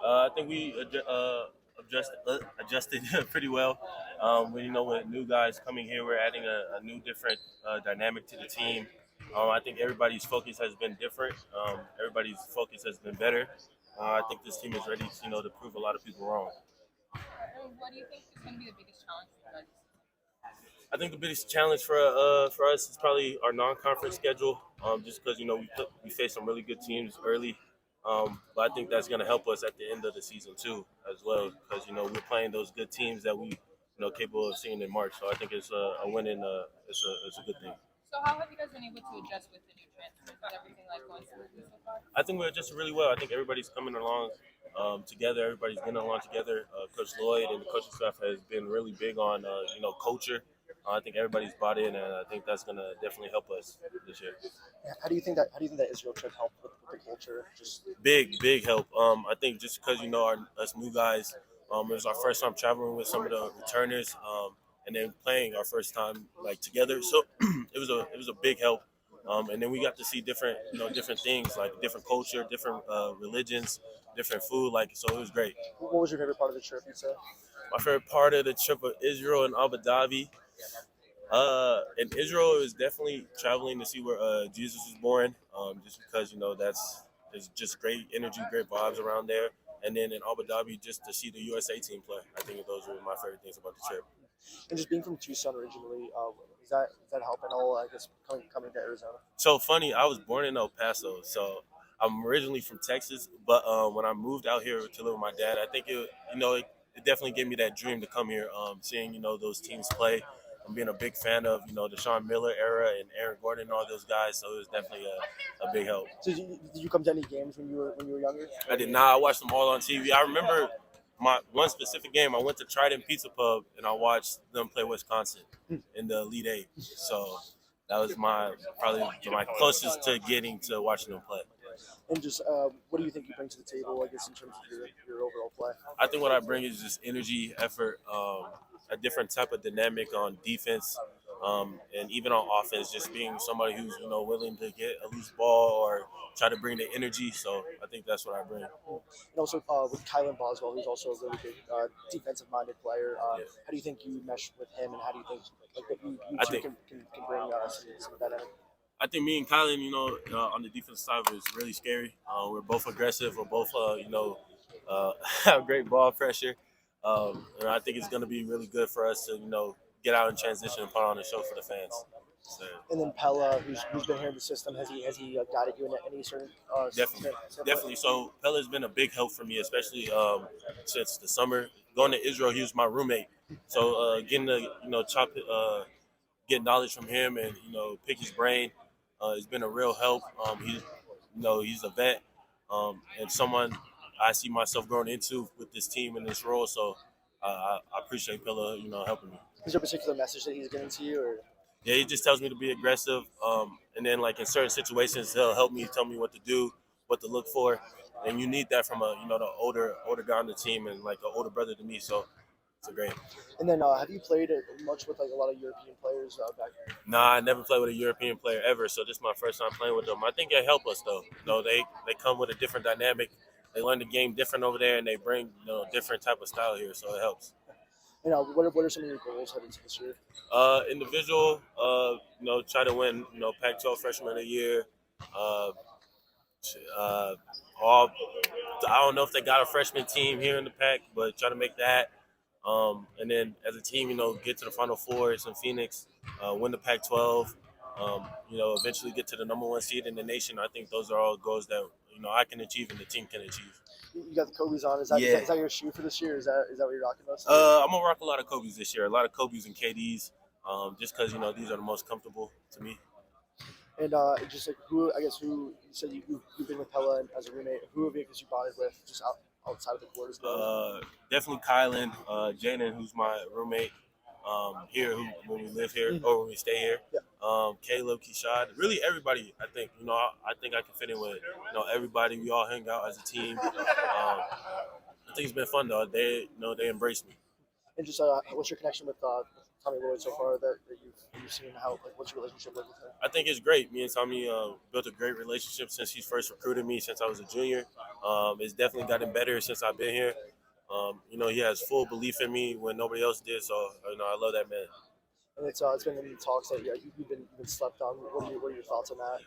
I think we adjusted pretty well. With new guys coming here, we're adding a new, different dynamic to the team. I think everybody's focus has been different. Everybody's focus has been better. I think this team is ready, to prove a lot of people wrong. What do you think is going to be the biggest challenge for you guys? I think the biggest challenge for us is probably our non-conference schedule. Just because we face some really good teams early, but I think that's going to help us at the end of the season too, as well. Because we're playing those good teams that we capable of seeing in March. So I think it's a win and it's a good thing. So how have you guys been able to adjust with the new transfers? Is everything like going smoothly so far? I think we're adjusted really well. I think everybody's coming along together. Everybody's getting along together. Coach Lloyd and the coaching staff has been really big on culture. I think everybody's bought in, and I think that's gonna definitely help us this year. Yeah, how do you think that Israel trip helped with the culture? Just Big help. I think just because us new guys, it was our first time traveling with some of the returners, and then playing our first time like together. So it was a big help. And then we got to see different things like different culture, different religions, different food. Like so, it was great. what was your favorite part of the trip? You say? My favorite part of the trip of Israel and Abu Dhabi. In Israel, it was definitely traveling to see where Jesus was born. Just because that's there's just great energy, great vibes around there. And then in Abu Dhabi, just to see the USA team play. I think those were my favorite things about the trip. And just being from Tucson originally, is that helping all? I guess coming to Arizona. So funny, I was born in El Paso, so I'm originally from Texas. But when I moved out here to live with my dad, I think it definitely gave me that dream to come here. Seeing those teams play, I'm being a big fan of the Sean Miller era and Aaron Gordon and all those guys. So it was definitely a big help. So did you come to any games when you were younger? I did not. I watched them all on TV. I remember my one specific game. I went to Trident Pizza Pub and I watched them play Wisconsin in the Elite Eight. So that was probably my closest to getting to watching them play. And just what do you think you bring to the table? I guess in terms of your overall play. I think what I bring is just energy, effort, a different type of dynamic on defense, and even on offense. Just being somebody who's willing to get a loose ball or try to bring the energy. So I think that's what I bring. And also with Kylan Boswell, who's also a really big defensive-minded player. Yeah. How do you think you mesh with him, and how do you think that you I two think can bring some of that in? I think me and Kylan, on the defense side was really scary. We're both aggressive. We're both, have great ball pressure. And I think it's going to be really good for us to, get out in transition and put on a show for the fans. So, And then Pella, who's been here in the system, has he guided you in any certain definitely, certain way? definitely. So Pella's been a big help for me, especially since the summer. Going to Israel, he was my roommate. So getting to, get knowledge from him and pick his brain has been a real help. He's a vet and someone I see myself growing into with this team and this role. So I appreciate Pilla, helping me. Is there a particular message that he's giving to you, or Yeah, he just tells me to be aggressive, and then like in certain situations, he'll help me, tell me what to do, what to look for, and you need that from the older guy on the team and like an older brother to me. So it's a great. and then have you played it much with like a lot of European players back? Nah, I never played with a European player ever, so this is my first time playing with them. I think it help us though. They come with a different dynamic. They learn the game different over there, and they bring different type of style here, so it helps. And what are some of your goals heading into this year? Individual, try to win, Pac-12 Freshman of the Year. Uh, uh, all I don't know if they got a freshman team here in the Pac, but try to make that. And then as a team, get to the Final Four. It's in Phoenix, win the Pac-12. Eventually get to the number one seed in the nation. I think those are all goals that I can achieve and the team can achieve. You got the Kobe's on. Is that your shoe for this year? Is that what you're rocking most? I'm gonna rock a lot of Kobe's this year. A lot of Kobe's and KD's, just because these are the most comfortable to me. And just like who you said you've been with Pella as a roommate. Who have you bonded with just outside of the court as well? Definitely Kylan, Jaden, who's my roommate here, when we live here or when we stay here. Yeah. Caleb, Keshad, really everybody. I think I think I can fit in with everybody. We all hang out as a team. I think it's been fun though. They embrace me. And just what's your connection with Tommy Lloyd so far that you've seen? What's your relationship like with him? I think it's great. Me and Tommy built a great relationship since he first recruited me since I was a junior. It's definitely gotten better since I've been here. He has full belief in me when nobody else did. So, I love that man. And it's been in talks that you've been slept on. What are your thoughts on that?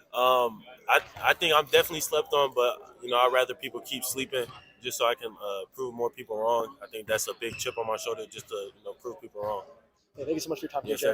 I think I'm definitely slept on, but I'd rather people keep sleeping just so I can prove more people wrong. I think that's a big chip on my shoulder just to prove people wrong. Hey, thank you so much for your time, Yes, Jay. sir.